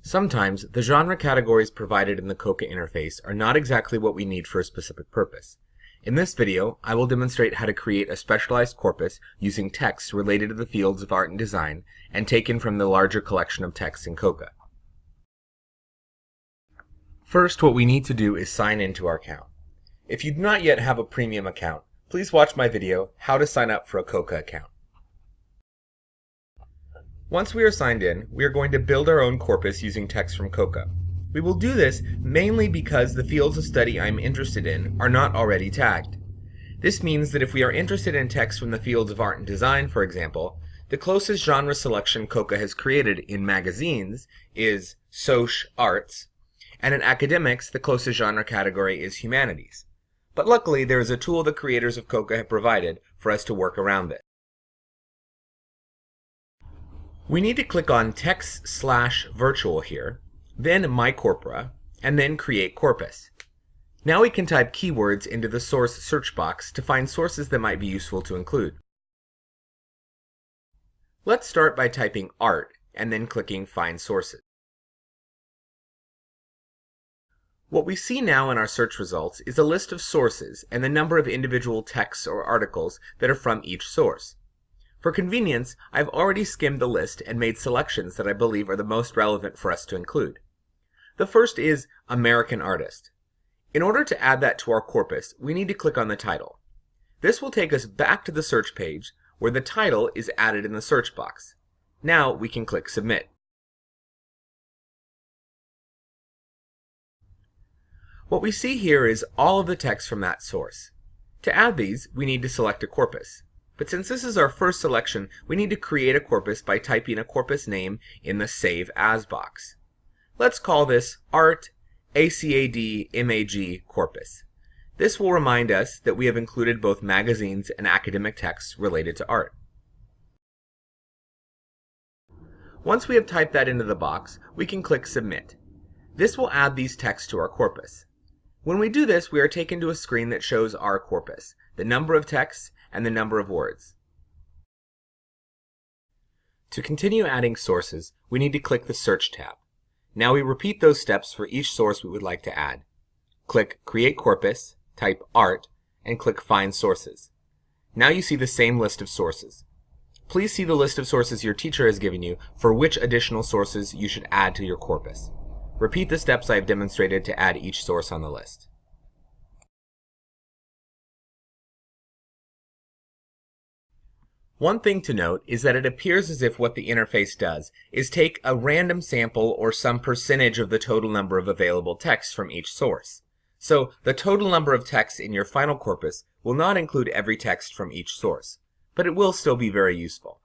Sometimes, the genre categories provided in the COCA interface are not exactly what we need for a specific purpose. In this video, I will demonstrate how to create a specialized corpus using texts related to the fields of art and design and taken from the larger collection of texts in COCA. First, what we need to do is sign into our account. If you do not yet have a premium account, please watch my video, How to Sign Up for a COCA Account. Once we are signed in, we are going to build our own corpus using text from COCA. We will do this mainly because the fields of study I'm interested in are not already tagged. This means that if we are interested in text from the fields of art and design, for example, the closest genre selection COCA has created in magazines is Soc Arts, and in academics, the closest genre category is Humanities. But luckily, there is a tool the creators of COCA have provided for us to work around this. We need to click on text/virtual here, then My Corpora, and then Create Corpus. Now we can type keywords into the source search box to find sources that might be useful to include. Let's start by typing art and then clicking Find Sources. What we see now in our search results is a list of sources and the number of individual texts or articles that are from each source. For convenience, I've already skimmed the list and made selections that I believe are the most relevant for us to include. The first is American Artist. In order to add that to our corpus, we need to click on the title. This will take us back to the search page where the title is added in the search box. Now we can click Submit. What we see here is all of the text from that source. To add these, we need to select a corpus. But since this is our first selection, we need to create a corpus by typing a corpus name in the Save As box. Let's call this Art ACAD MAG Corpus. This will remind us that we have included both magazines and academic texts related to art. Once we have typed that into the box, we can click Submit. This will add these texts to our corpus. When we do this, we are taken to a screen that shows our corpus, the number of texts, and the number of words. To continue adding sources, we need to click the Search tab. Now we repeat those steps for each source we would like to add. Click Create Corpus, type Art, and click Find Sources. Now you see the same list of sources. Please see the list of sources your teacher has given you for which additional sources you should add to your corpus. Repeat the steps I have demonstrated to add each source on the list. One thing to note is that it appears as if what the interface does is take a random sample or some percentage of the total number of available texts from each source. So the total number of texts in your final corpus will not include every text from each source, but it will still be very useful.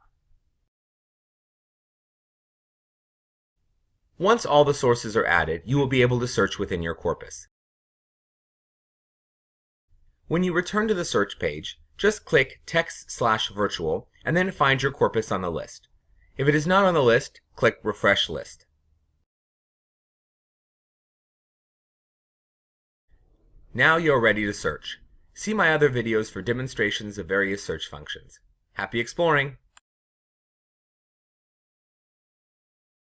Once all the sources are added, you will be able to search within your corpus. When you return to the search page, just click text/virtual and then find your corpus on the list. If it is not on the list, click Refresh List. Now you are ready to search. See my other videos for demonstrations of various search functions. Happy exploring!